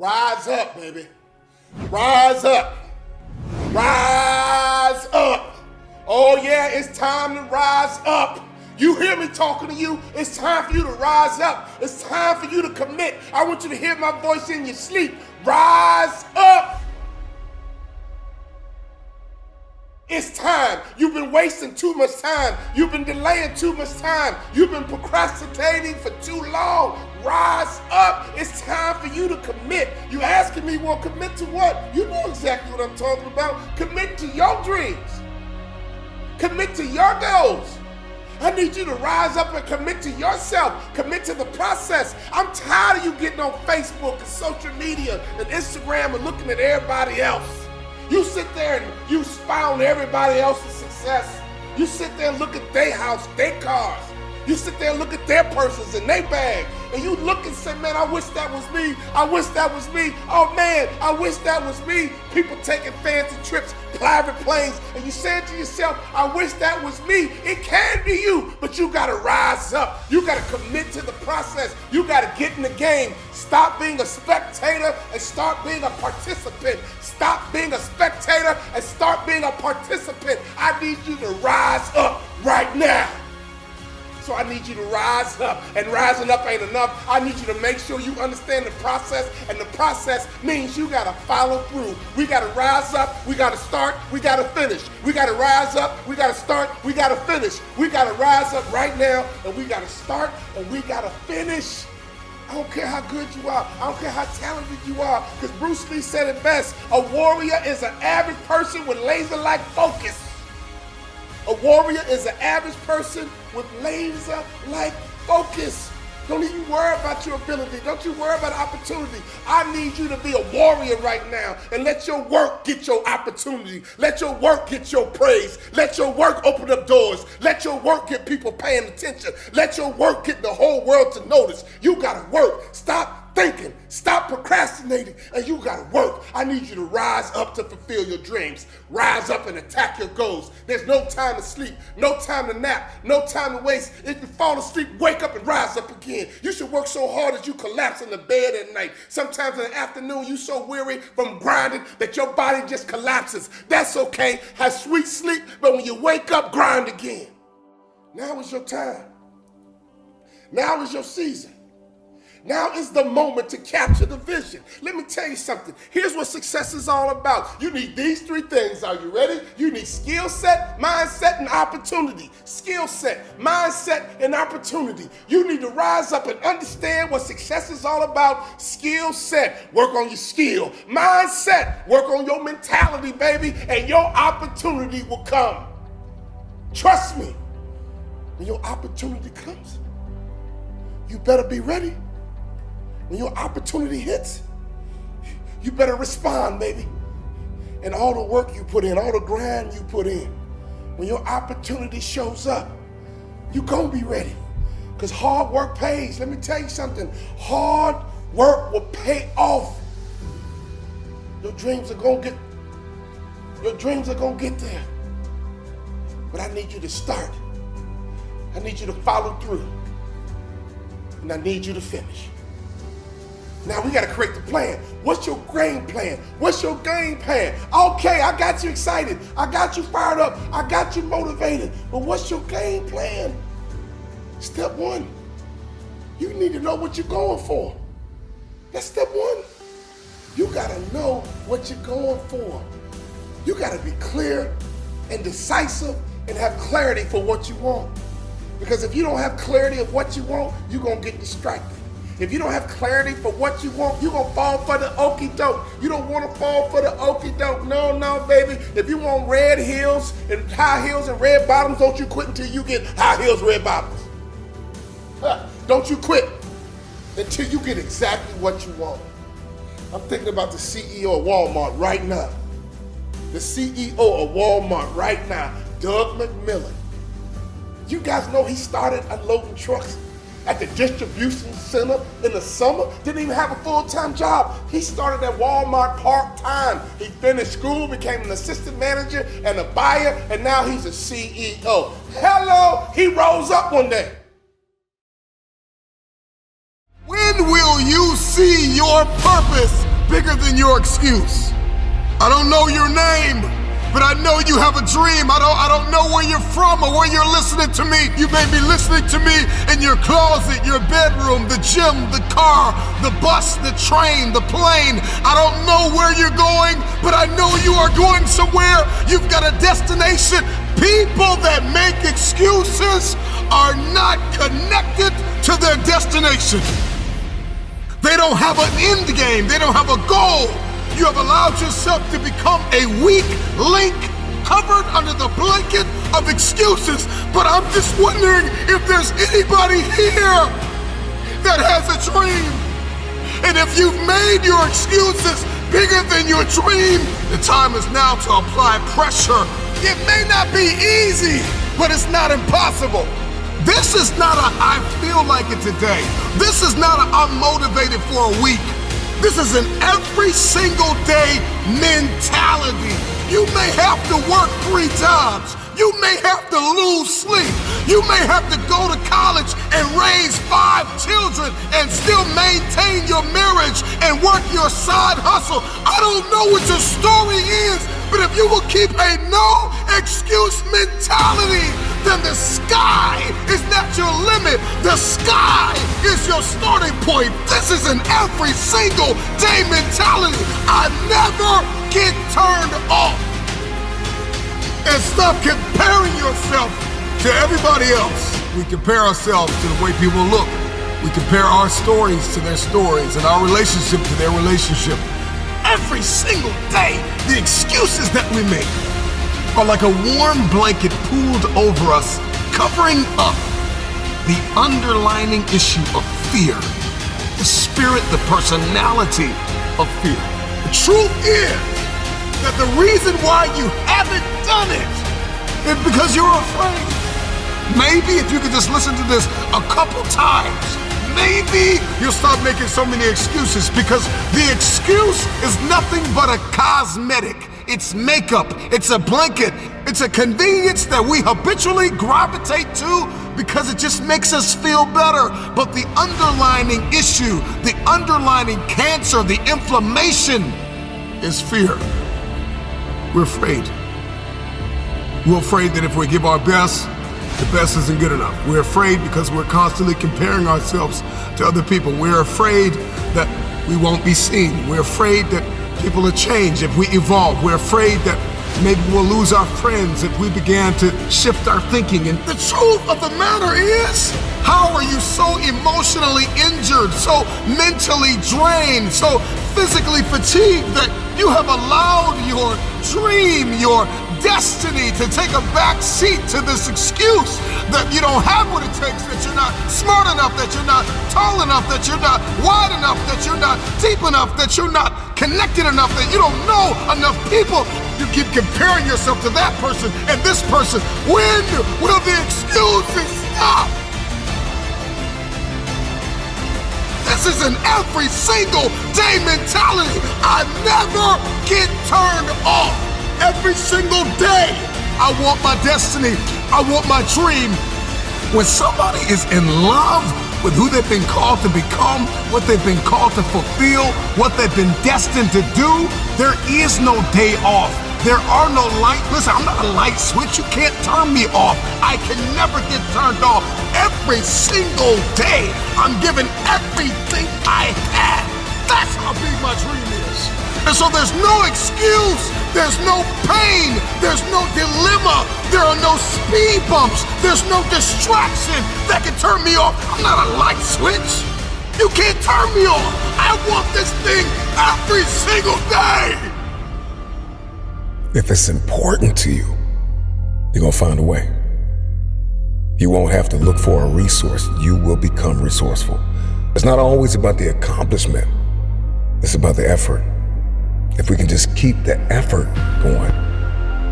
Rise up, baby. Rise up. Rise up. Oh yeah, it's time to rise up. You hear me talking to you? It's time for you to rise up. It's time for you to commit. I want you to hear my voice in your sleep. Rise up. It's time. You've been wasting too much time. You've been delaying too much time. You've been procrastinating for too long. Rise up. It's time for you to commit. You asking me, well, commit to what? You know exactly what I'm talking about. Commit to your dreams. Commit to your goals. I need you to rise up and commit to yourself. Commit to the process. I'm tired of you getting on Facebook and social media and Instagram and looking at everybody else. You sit there and you spy on everybody else's success. You sit there and look at their house, their cars. You sit there and look at their purses and their bag. And you look and say, man, I wish that was me. I wish that was me. Oh man, I wish that was me. People taking fancy trips, private planes. And you say to yourself, I wish that was me. It can be you, but you gotta rise up. You gotta commit to the process. You gotta get in the game. Stop being a spectator and start being a participant. Stop being a spectator and start being a participant. I need you to rise up right now. So I need you to rise up, and rising up ain't enough. I need you to make sure you understand the process, and the process means you gotta follow through. We gotta rise up, we gotta start, we gotta finish. We gotta rise up, we gotta start, we gotta finish. We gotta rise up right now, and we gotta start, and we gotta finish. I don't care how good you are. I don't care how talented you are, because Bruce Lee said it best. A warrior is an average person with laser-like focus. A warrior is an average person with laser-like focus. Don't even worry about your ability. Don't you worry about opportunity. I need you to be a warrior right now and let your work get your opportunity. Let your work get your praise. Let your work open up doors. Let your work get people paying attention. Let your work get the whole world to notice. You gotta work. Stop thinking. Stop procrastinating, and you gotta work. I need you to rise up to fulfill your dreams. Rise up and attack your goals. There's no time to sleep, no time to nap, no time to waste. If you fall asleep, wake up and rise up again. You should work so hard that you collapse in the bed at night. Sometimes in the afternoon, you're so weary from grinding that your body just collapses. That's okay. Have sweet sleep, but when you wake up, grind again. Now is your time. Now is your season. Now is the moment to capture the vision. Let me tell you something. Here's what success is all about. You need these three things. Are you ready? You need skill set, mindset, and opportunity. Skill set, mindset, and opportunity. You need to rise up and understand what success is all about. Skill set, work on your skill. Mindset, work on your mentality, baby, and your opportunity will come. Trust me, when your opportunity comes, you better be ready. When your opportunity hits, you better respond, baby. And all the work you put in, all the grind you put in, when your opportunity shows up, you gonna be ready. Because hard work pays. Let me tell you something. Hard work will pay off. Your dreams are gonna get there. But I need you to start. I need you to follow through. And I need you to finish. Now we gotta create the plan. What's your game plan? What's your game plan? Okay, I got you excited. I got you fired up. I got you motivated. But what's your game plan? Step one, you need to know what you're going for. That's step one. You gotta know what you're going for. You gotta be clear and decisive and have clarity for what you want. Because if you don't have clarity of what you want, you're gonna get distracted. If you don't have clarity for what you want, you're going to fall for the okie doke. You don't want to fall for the okie doke. No, baby. If you want red heels and high heels and red bottoms, don't you quit until you get high heels, red bottoms. Don't you quit until you get exactly what you want. I'm thinking about the CEO of Walmart right now. The CEO of Walmart right now, Doug McMillon. You guys know he started unloading trucks at the distribution center in the summer. Didn't even have a full-time job. He started at Walmart part-time. He finished school, became an assistant manager and a buyer, and now he's a CEO. Hello, he rose up one day. When will you see your purpose bigger than your excuse. I don't know your name, but I know you have a dream. I don't know where you're from or where you're listening to me. You may be listening to me in your closet, your bedroom, the gym, the car, the bus, the train, the plane. I don't know where you're going, but I know you are going somewhere. You've got a destination. People that make excuses are not connected to their destination. They don't have an end game. They don't have a goal. You have allowed yourself to become a weak link covered under the blanket of excuses. But I'm just wondering if there's anybody here that has a dream. And if you've made your excuses bigger than your dream, the time is now to apply pressure. It may not be easy, but it's not impossible. This is not a I feel like it today. This is not a I'm motivated for a week. This is an every single day mentality. You may have to work 3 jobs. You may have to lose sleep. You may have to go to college and raise 5 children and still maintain your marriage and work your side hustle. I don't know what your story is, but if you will keep a no excuse mentality, then the sky is not your limit. The sky is your starting point. This is an every single day mentality. I never get turned off. And stop comparing yourself to everybody else. We compare ourselves to the way people look. We compare our stories to their stories and our relationship to their relationship. Every single day, the excuses that we make are like a warm blanket pulled over us, covering up the underlying issue of fear, the spirit, the personality of fear. The truth is that the reason why you haven't done it is because you're afraid. Maybe if you could just listen to this a couple times, maybe you'll stop making so many excuses, because the excuse is nothing but a cosmetic. It's makeup, it's a blanket, it's a convenience that we habitually gravitate to because it just makes us feel better. But the underlying issue, the underlying cancer, the inflammation is fear. We're afraid. We're afraid that if we give our best, the best isn't good enough. We're afraid because we're constantly comparing ourselves to other people. We're afraid that we won't be seen. We're afraid that people will change if we evolve. We're afraid that maybe we'll lose our friends if we began to shift our thinking. And the truth of the matter is, how are you so emotionally injured, so mentally drained, so physically fatigued that you have allowed your dream, your destiny to take a back seat to this excuse that you don't have what it takes, that you're not smart enough, that you're not tall enough, that you're not wide enough, that you're not deep enough, that you're not connected enough, that you don't know enough people. You keep comparing yourself to that person and this person. When will the excuses stop? This is an every single day mentality. I never get turned off. Every single day, I want my destiny. I want my dream. When somebody is in love with who they've been called to become, what they've been called to fulfill, what they've been destined to do, there is no day off. There are no light. Listen, I'm not a light switch. You can't turn me off. I can never get turned off. Every single day, I'm giving everything I have. That's how big my dream is. And so there's no excuse, there's no pain, there's no dilemma, there are no speed bumps, there's no distraction that can turn me off. I'm not a light switch. You can't turn me off. I want this thing every single day. If it's important to you, you're gonna find a way. You won't have to look for a resource. You will become resourceful. It's not always about the accomplishment. It's about the effort. If we can just keep the effort going,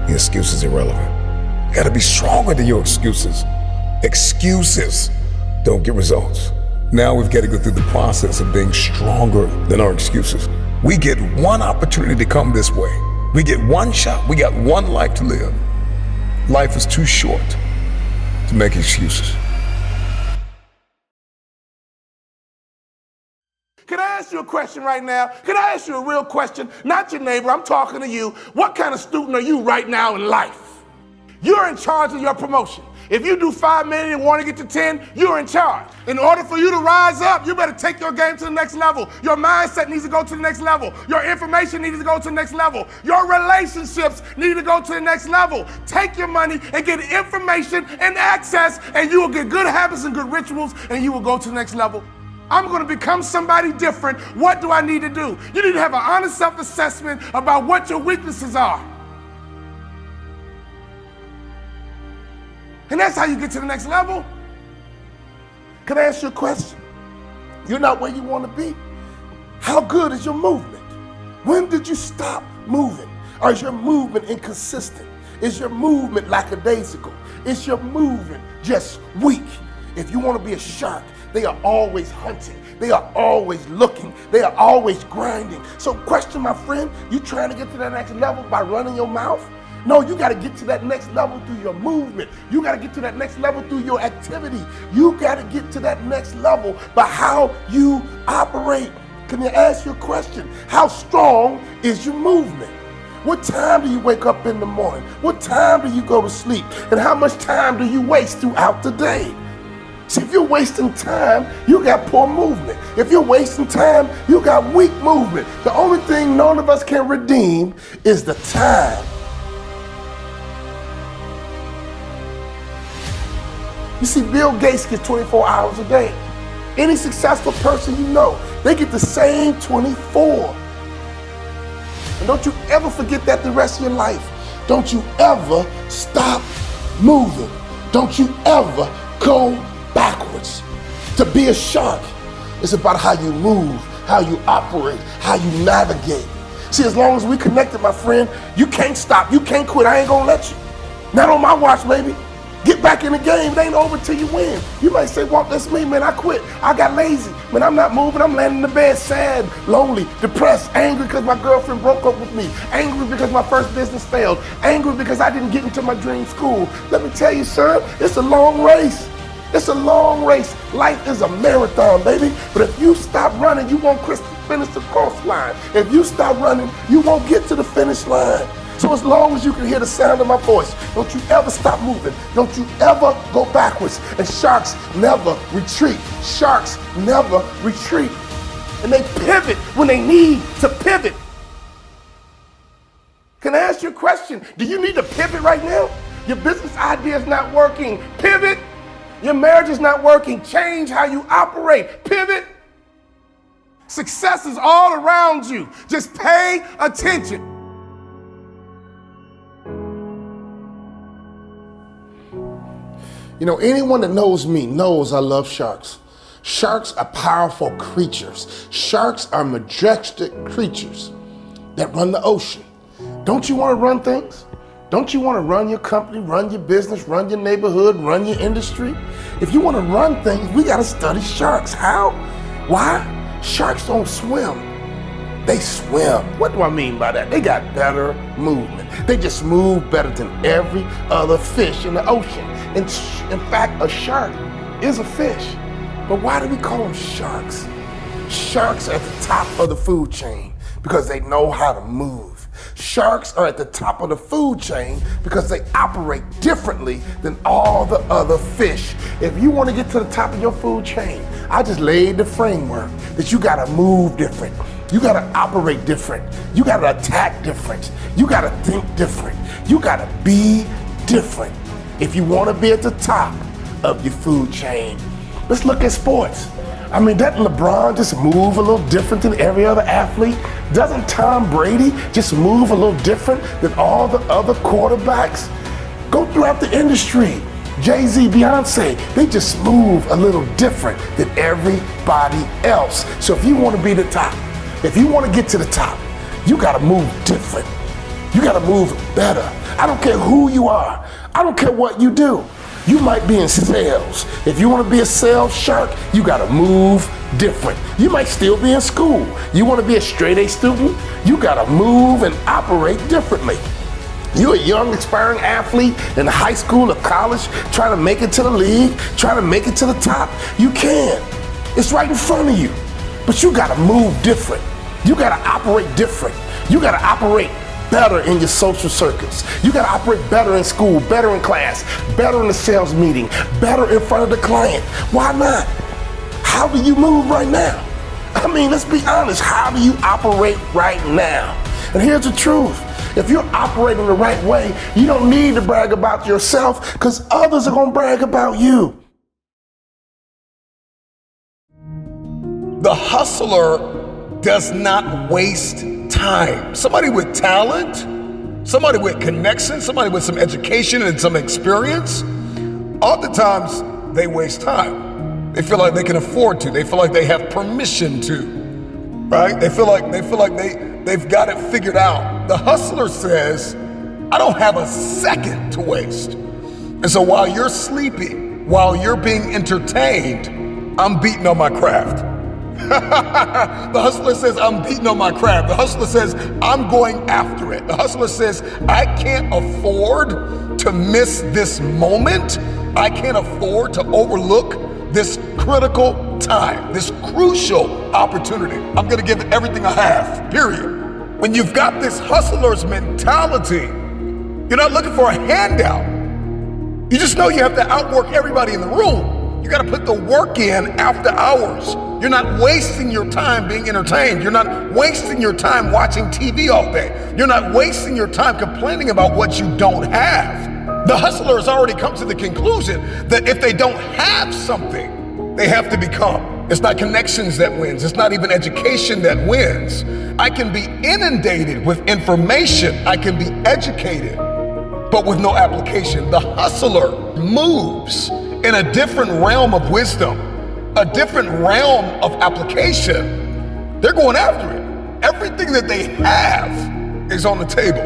the excuse is irrelevant. You gotta be stronger than your excuses. Excuses don't get results. Now we've got to go through the process of being stronger than our excuses. We get one opportunity to come this way. We get one shot. We got one life to live. Life is too short to make excuses. Can I ask you you a question right now? Can I ask you a real question? Not your neighbor, I'm talking to you. What kind of student are you right now in life? You're in charge of your promotion. If you do 5 million and want to get to 10, you're in charge. In order for you to rise up, you better take your game to the next level. Your mindset needs to go to the next level. Your information needs to go to the next level. Your relationships need to go to the next level. Take your money and get information and access, and you will get good habits and good rituals, and you will go to the next level. I'm going to become somebody different. What do I need to do? You need to have an honest self-assessment about what your weaknesses are. And that's how you get to the next level. Can I ask you a question? You're not where you want to be. How good is your movement? When did you stop moving? Or is your movement inconsistent? Is your movement lackadaisical? Is your movement just weak? If you want to be a shark, they are always hunting. They are always looking. They are always grinding. So question, my friend, you trying to get to that next level by running your mouth? No, you got to get to that next level through your movement. You got to get to that next level through your activity. You got to get to that next level by how you operate. Can I ask you a question? How strong is your movement? What time do you wake up in the morning? What time do you go to sleep? And how much time do you waste throughout the day? See, if you're wasting time, you got poor movement. If you're wasting time, you got weak movement. The only thing none of us can redeem is the time. You see, Bill Gates gets 24 hours a day. Any successful person you know, they get the same 24. And don't you ever forget that the rest of your life. Don't you ever stop moving. Don't you ever go backwards. To be a shark is about how you move, how you operate, how you navigate. See, as long as we connected, my friend, you can't stop, you can't quit. I ain't gonna let you. Not on my watch, baby. Get back in the game. It ain't over till you win. You might say, Walt, that's me, man. I quit. I got lazy. Man, I'm not moving. I'm laying in the bed, sad, lonely, depressed, angry because my girlfriend broke up with me, angry because my first business failed, angry because I didn't get into my dream school. Let me tell you, sir, it's a long race. It's a long race. Life is a marathon, baby. But if you stop running, you won't finish the cross line. If you stop running, you won't get to the finish line. So as long as you can hear the sound of my voice, don't you ever stop moving. Don't you ever go backwards. And sharks never retreat. Sharks never retreat. And they pivot when they need to pivot. Can I ask you a question? Do you need to pivot right now? Your business idea is not working. Pivot. Your marriage is not working. Change how you operate. Pivot. Success is all around you. Just pay attention. You know, anyone that knows me knows I love sharks. Sharks are powerful creatures. Sharks are majestic creatures that run the ocean. Don't you want to run things? Don't you want to run your company, run your business, run your neighborhood, run your industry? If you want to run things, we got to study sharks. How? Why? Sharks don't swim. They swim. What do I mean by that? They got better movement. They just move better than every other fish in the ocean. In fact, a shark is a fish. But why do we call them sharks? Sharks are at the top of the food chain because they know how to move. Sharks are at the top of the food chain because they operate differently than all the other fish. If you want to get to the top of your food chain, I just laid the framework that you gotta move different. You gotta operate different. You gotta attack different. You gotta think different. You gotta be different if you wanna be at the top of your food chain. Let's look at sports. I mean, doesn't LeBron just move a little different than every other athlete? Doesn't Tom Brady just move a little different than all the other quarterbacks? Go throughout the industry. Jay-Z, Beyonce, they just move a little different than everybody else. So if you want to be the top, if you want to get to the top, you got to move different. You got to move better. I don't care who you are. I don't care what you do. You might be in sales. If you want to be a sales shark, you got to move different. You might still be in school. You want to be a straight A student, you got to move and operate differently. You're a young, aspiring athlete in high school or college, trying to make it to the league, trying to make it to the top. You can. It's right in front of you. But you gotta move different. You gotta operate different. You gotta operate better in your social circles. You gotta operate better in school, better in class, better in the sales meeting, better in front of the client. Why not? How do you move right now? I mean, let's be honest, how do you operate right now? And here's the truth. If you're operating the right way, you don't need to brag about yourself because others are gonna brag about you. The hustler does not waste time. Somebody with talent, somebody with connection, somebody with some education and some experience, oftentimes they waste time. They feel like they can afford to. They feel like they have permission to, right? They feel like they've got it figured out. The hustler says, I don't have a second to waste. And so while you're sleeping, while you're being entertained, I'm beating on my craft. The hustler says, I'm beating on my craft. The hustler says, I'm going after it. The hustler says, I can't afford to miss this moment. I can't afford to overlook this critical time, this crucial opportunity. I'm gonna give it everything I have, period. When you've got this hustler's mentality, you're not looking for a handout. You just know you have to outwork everybody in the room. You gotta put the work in after hours. You're not wasting your time being entertained. You're not wasting your time watching TV all day. You're not wasting your time complaining about what you don't have. The hustler has already come to the conclusion that if they don't have something, they have to become. It's not connections that wins. It's not even education that wins. I can be inundated with information. I can be educated, but with no application. The hustler moves in a different realm of wisdom, a different realm of application. They're going after it. Everything that they have is on the table.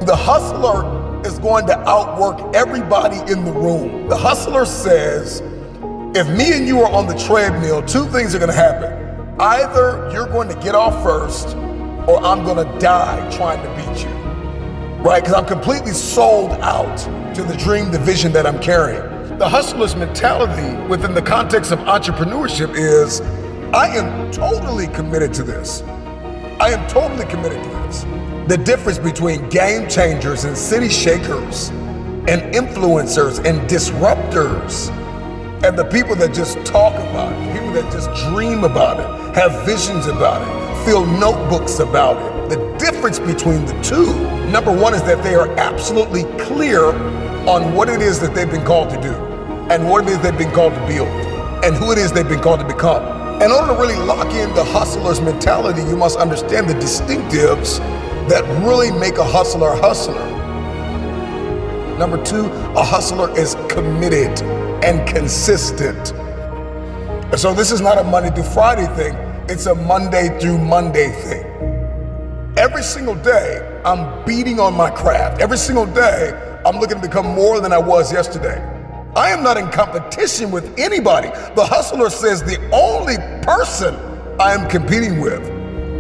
The hustler is going to outwork everybody in the room. The hustler says, if me and you are on the treadmill, two things are gonna happen. Either you're going to get off first, or I'm gonna die trying to beat you, right? Because I'm completely sold out to the dream, the vision that I'm carrying. The hustler's mentality within the context of entrepreneurship is, I am totally committed to this. I am totally committed to this. The difference between game changers and city shakers and influencers and disruptors and the people that just talk about it, people that just dream about it, have visions about it, fill notebooks about it. The difference between the two, number one, is that they are absolutely clear on what it is that they've been called to do and what it is they've been called to build and who it is they've been called to become. In order to really lock in the hustler's mentality, you must understand the distinctives that really make a hustler a hustler. Number two, a hustler is committed and consistent. And so this is not a Monday through Friday thing, it's a Monday through Monday thing. Every single day, I'm beating on my craft. Every single day, I'm looking to become more than I was yesterday. I am not in competition with anybody. The hustler says the only person I am competing with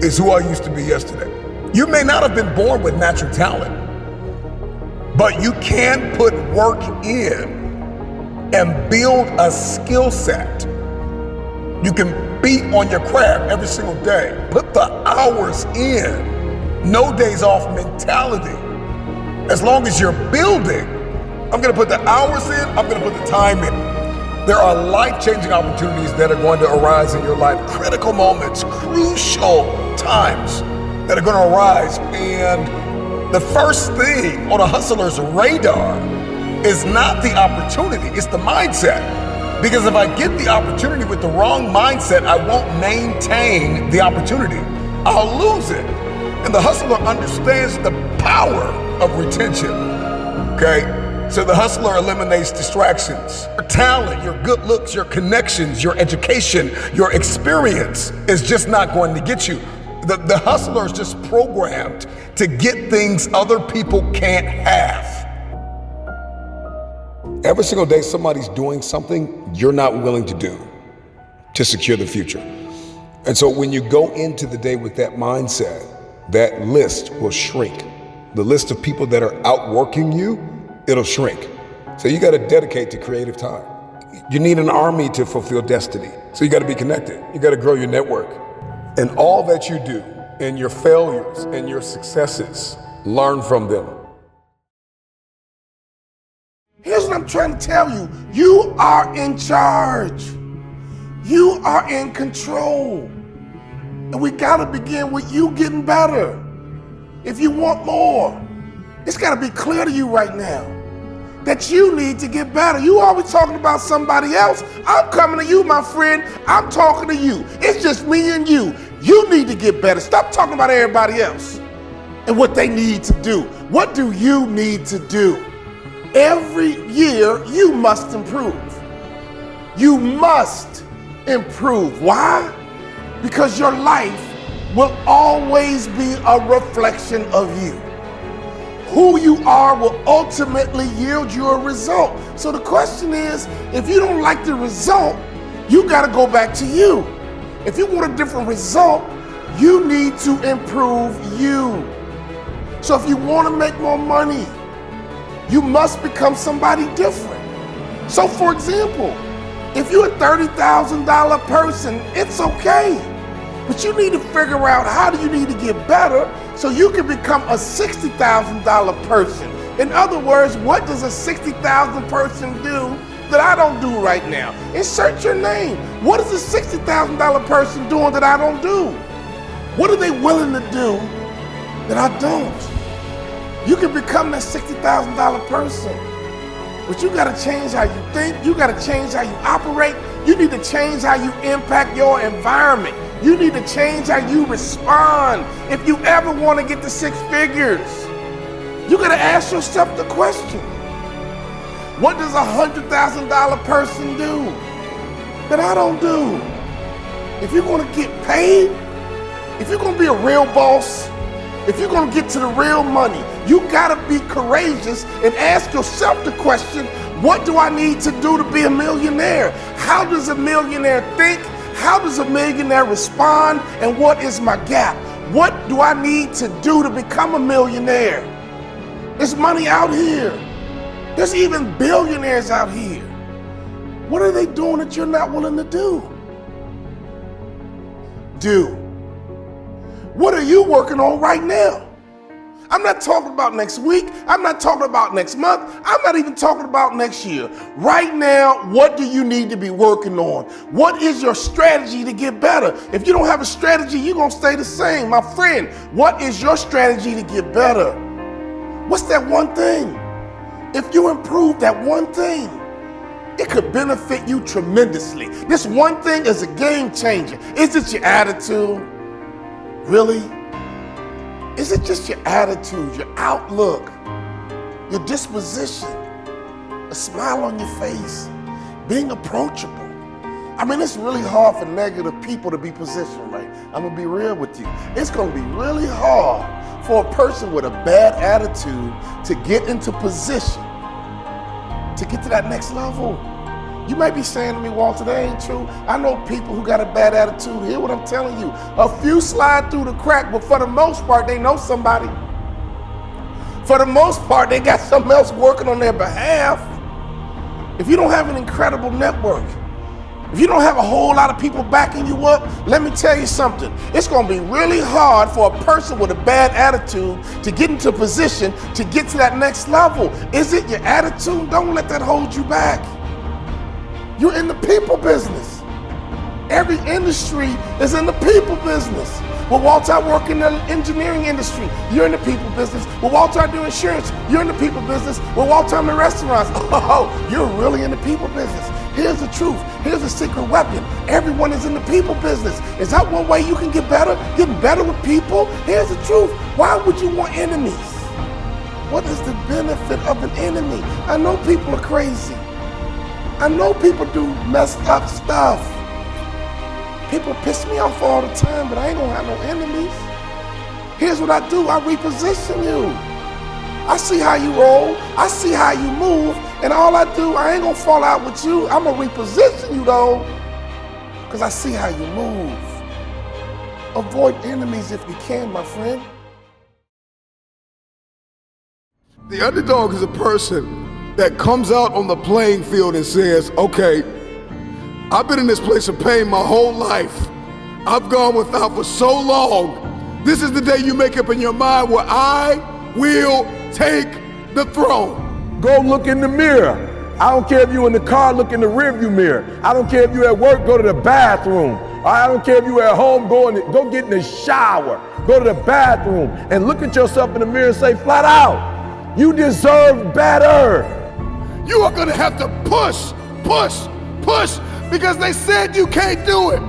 is who I used to be yesterday. You may not have been born with natural talent, but you can put work in and build a skill set. You can beat on your craft every single day. Put the hours in. No days off mentality. As long as you're building, I'm gonna put the hours in, I'm gonna put the time in. There are life-changing opportunities that are going to arise in your life. Critical moments, crucial times that are gonna arise. And the first thing on a hustler's radar is not the opportunity, it's the mindset. Because if I get the opportunity with the wrong mindset, I won't maintain the opportunity. I'll lose it. And the hustler understands the power of retention, okay? So the hustler eliminates distractions. Your talent, your good looks, your connections, your education, your experience is just not going to get you. The hustler is just programmed to get things other people can't have. Every single day, somebody's doing something you're not willing to do to secure the future. And so when you go into the day with that mindset, that list will shrink. The list of people that are outworking you, it'll shrink. So you got to dedicate to creative time. You need an army to fulfill destiny. So you got to be connected. You got to grow your network. And all that you do, and your failures and your successes, learn from them. Here's what I'm trying to tell you. You are in charge. You are in control. And we gotta begin with you getting better. If you want more, it's gotta be clear to you right now that you need to get better. You always talking about somebody else. I'm coming to you, my friend. I'm talking to you. It's just me and you. You need to get better. Stop talking about everybody else and what they need to do. What do you need to do? Every year, you must improve. You must improve. Why? Because your life will always be a reflection of you. Who you are will ultimately yield you a result. So the question is, if you don't like the result, you got to go back to you. If you want a different result, you need to improve you. So if you want to make more money, you must become somebody different. So for example, if you're a $30,000 person, it's okay. But you need to figure out how do you need to get better so you can become a $60,000 person. In other words, what does a $60,000 person do that I don't do right now? Insert your name. What is a $60,000 person doing that I don't do? What are they willing to do that I don't? You can become that $60,000 person, but you gotta change how you think, you gotta change how you operate, you need to change how you impact your environment, you need to change how you respond. If you ever wanna get to six figures, you gotta ask yourself the question, what does a $100,000 person do that I don't do? If you're gonna get paid, if you're gonna be a real boss, if you're gonna get to the real money, you gotta be courageous and ask yourself the question, what do I need to do to be a millionaire? How does a millionaire think? How does a millionaire respond? And what is my gap? What do I need to do to become a millionaire? There's money out here. There's even billionaires out here. What are they doing that you're not willing to do? What are you working on right now? I'm not talking about next week. I'm not talking about next month. I'm not even talking about next year. Right now, what do you need to be working on? What is your strategy to get better? If you don't have a strategy, you're going to stay the same. My friend, what is your strategy to get better? What's that one thing? If you improve that one thing, it could benefit you tremendously. This one thing is a game changer. Is it your attitude? Really? Is it just your attitude, your outlook, your disposition, a smile on your face, being approachable? I mean, it's really hard for negative people to be positioned, right? I'm gonna be real with you. It's gonna be really hard for a person with a bad attitude to get into position, to get to that next level. You might be saying to me, Walter, that ain't true. I know people who got a bad attitude. Hear what I'm telling you. A few slide through the crack, but for the most part, they know somebody. For the most part, they got something else working on their behalf. If you don't have an incredible network, if you don't have a whole lot of people backing you up, let me tell you something. It's gonna be really hard for a person with a bad attitude to get into position to get to that next level. Is it your attitude? Don't let that hold you back. You're in the people business. Every industry is in the people business. Well, Walter, I work in the engineering industry. You're in the people business. Well, Walter, I do insurance. You're in the people business. Well, Walter, I'm in restaurants. Oh, you're really in the people business. Here's the truth. Here's the secret weapon. Everyone is in the people business. Is that one way you can get better? Getting better with people? Here's the truth. Why would you want enemies? What is the benefit of an enemy? I know people are crazy. I know people do messed up stuff. People piss me off all the time, but I ain't gonna have no enemies. Here's what I do, I reposition you. I see how you roll, I see how you move, and all I do, I ain't gonna fall out with you. I'm gonna reposition you though, because I see how you move. Avoid enemies if you can, my friend. The underdog is a person that comes out on the playing field and says, okay, I've been in this place of pain my whole life. I've gone without for so long. This is the day you make up in your mind where I will take the throne. Go look in the mirror. I don't care if you're in the car, look in the rearview mirror. I don't care if you're at work, go to the bathroom. I don't care if you're at home, go get in the shower. Go to the bathroom and look at yourself in the mirror and say flat out, you deserve better. You are gonna have to push, because they said you can't do it.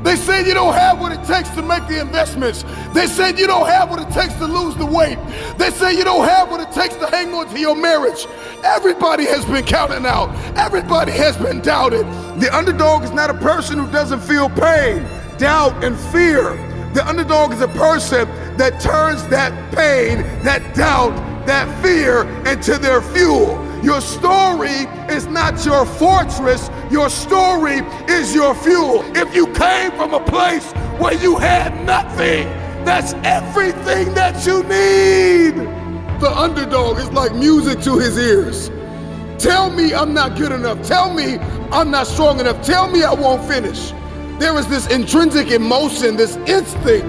They said you don't have what it takes to make the investments. They said you don't have what it takes to lose the weight. They say you don't have what it takes to hang on to your marriage. Everybody has been counted out. Everybody has been doubted. The underdog is not a person who doesn't feel pain, doubt, and fear. The underdog is a person that turns that pain, that doubt, that fear into their fuel. Your story is not your fortress. Your story is your fuel. If you came from a place where you had nothing, that's everything that you need. The underdog is like music to his ears. Tell me I'm not good enough. Tell me I'm not strong enough. Tell me I won't finish. There is this intrinsic emotion, this instinct.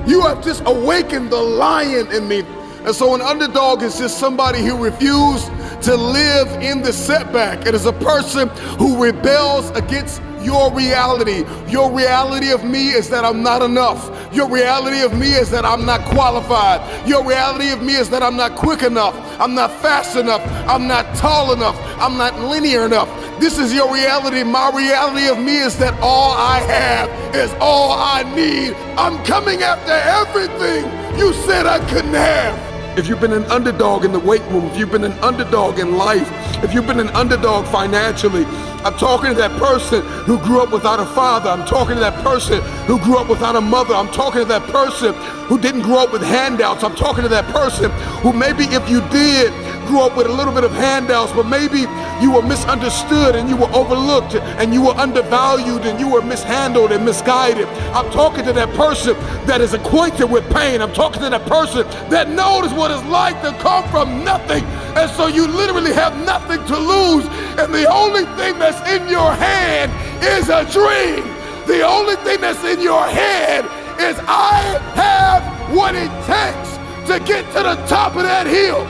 You have just awakened the lion in me. And so an underdog is just somebody who refused to live in the setback. It is a person who rebels against your reality. Your reality of me is that I'm not enough. Your reality of me is that I'm not qualified. Your reality of me is that I'm not quick enough. I'm not fast enough. I'm not tall enough. I'm not linear enough. This is your reality. My reality of me is that all I have is all I need. I'm coming after everything you said I couldn't have. If you've been an underdog in the weight room, if you've been an underdog in life, if you've been an underdog financially, I'm talking to that person who grew up without a father. I'm talking to that person who grew up without a mother. I'm talking to that person who didn't grow up with handouts. I'm talking to that person who maybe if you did grew up with a little bit of handouts, but maybe you were misunderstood and you were overlooked and you were undervalued and you were mishandled and misguided. I'm talking to that person that is acquainted with pain. I'm talking to that person that knows what it's like to come from nothing. And so you literally have nothing to lose. And the only thing that's in your hand is a dream. The only thing that's in your head is I have what it takes to get to the top of that hill.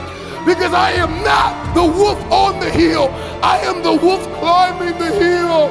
Because I am not the wolf on the hill. I am the wolf climbing the hill.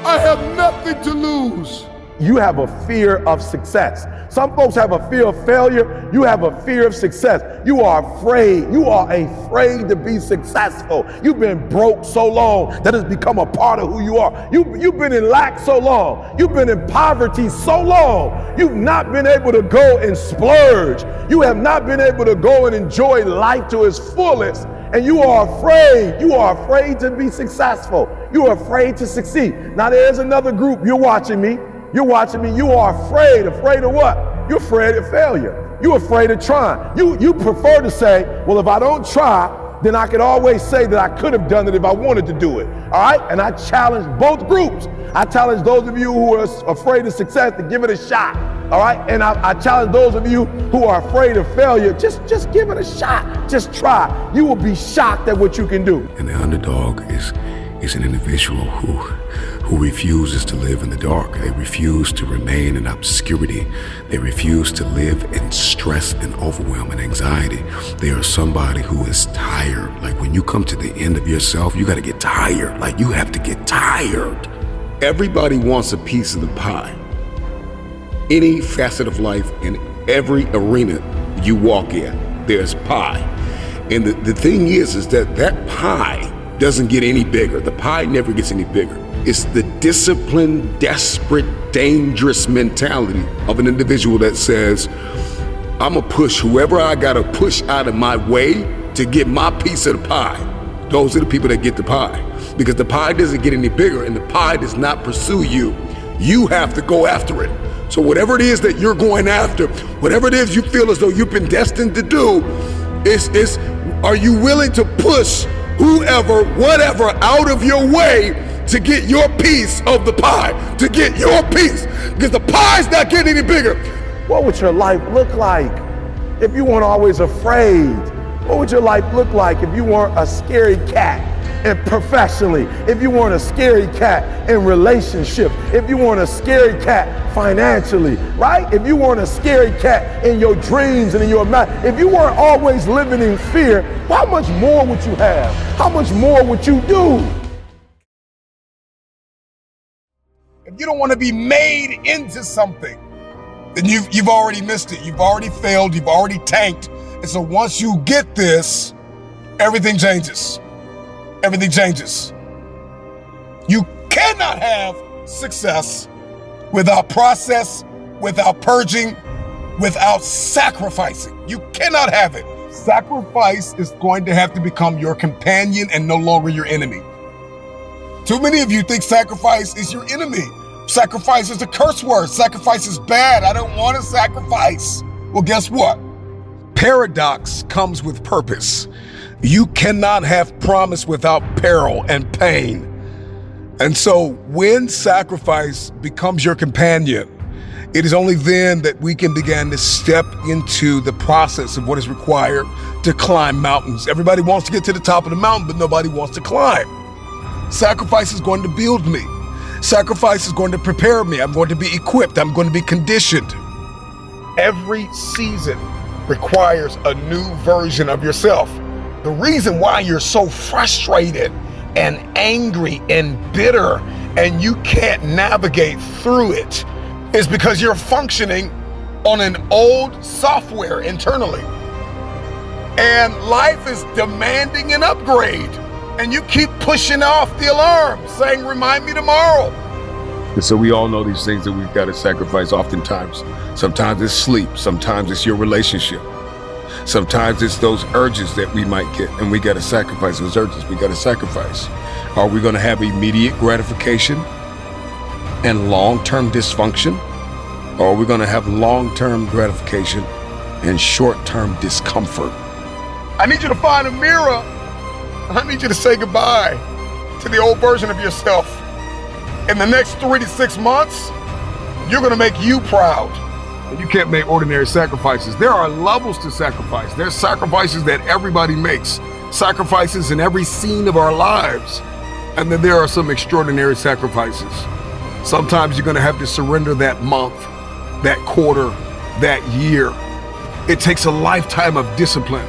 I have nothing to lose. You have a fear of success. Some folks have a fear of failure. You have a fear of success. You are afraid. You are afraid to be successful. You've been broke so long that it's become a part of who you are. You've been in lack so long. You've been in poverty so long. You've not been able to go and splurge. You have not been able to go and enjoy life to its fullest. And you are afraid. You are afraid to be successful. You are afraid to succeed. Now there's another group. You're watching me. You're watching me. You are afraid. Afraid of what? You're afraid of failure. You're afraid of trying. You prefer to say, well, if I don't try, then I could always say that I could have done it if I wanted to do it. All right? And I challenge both groups. I challenge those of you who are afraid of success to give it a shot. All right? And I challenge those of you who are afraid of failure, just give it a shot. Just try. You will be shocked at what you can do. And the underdog is an individual who refuses to live in the dark. They refuse to remain in obscurity. They refuse to live in stress and overwhelm and anxiety. They are somebody who is tired. Like when you come to the end of yourself, you got to get tired. Like you have to get tired. Everybody wants a piece of the pie. Any facet of life, in every arena you walk in, there's pie. And the thing is that pie doesn't get any bigger. The pie never gets any bigger. It's the disciplined, desperate, dangerous mentality of an individual that says, I'm gonna push whoever I gotta push out of my way to get my piece of the pie. Those are the people that get the pie. Because the pie doesn't get any bigger and the pie does not pursue you. You have to go after it. So whatever it is that you're going after, whatever it is you feel as though you've been destined to do, are you willing to push whoever, whatever out of your way to get your piece of the pie, to get your piece, because the pie's not getting any bigger. What would your life look like if you weren't always afraid? What would your life look like if you weren't a scary cat? and professionally, if you want a scary cat in relationships, if you want a scary cat financially, right? If you want a scary cat in your dreams and in your mind, if you weren't always living in fear, how much more would you have? How much more would you do? If you don't want to be made into something, then you've already missed it. You've already failed. You've already tanked. And so once you get this, everything changes. Everything changes. You cannot have success without process, without purging, without sacrificing. You cannot have it. Sacrifice is going to have to become your companion and no longer your enemy. Too many of you think sacrifice is your enemy. Sacrifice is a curse word. Sacrifice is bad. I don't want to sacrifice. Well, guess what? Paradox comes with purpose. You cannot have promise without peril and pain. And so when sacrifice becomes your companion, it is only then that we can begin to step into the process of what is required to climb mountains. Everybody wants to get to the top of the mountain, but nobody wants to climb. Sacrifice is going to build me. Sacrifice is going to prepare me. I'm going to be equipped. I'm going to be conditioned. Every season requires a new version of yourself. The reason why you're so frustrated and angry and bitter and you can't navigate through it is because you're functioning on an old software internally. And life is demanding an upgrade. And you keep pushing off the alarm, saying, remind me tomorrow. And so we all know these things that we've got to sacrifice oftentimes. Sometimes it's sleep. Sometimes it's your relationship. Sometimes it's those urges that we might get, and we got to sacrifice those urges. We got to sacrifice. Are we going to have immediate gratification and long-term dysfunction? Or are we going to have long-term gratification and short-term discomfort? I need you to find a mirror. I need you to say goodbye to the old version of yourself. In the next 3 to 6 months, you're going to make you proud. You can't make ordinary sacrifices. There are levels to sacrifice. There's sacrifices that everybody makes, sacrifices in every scene of our lives. And then there are some extraordinary sacrifices. Sometimes you're going to have to surrender that month, that quarter, that year. It takes a lifetime of discipline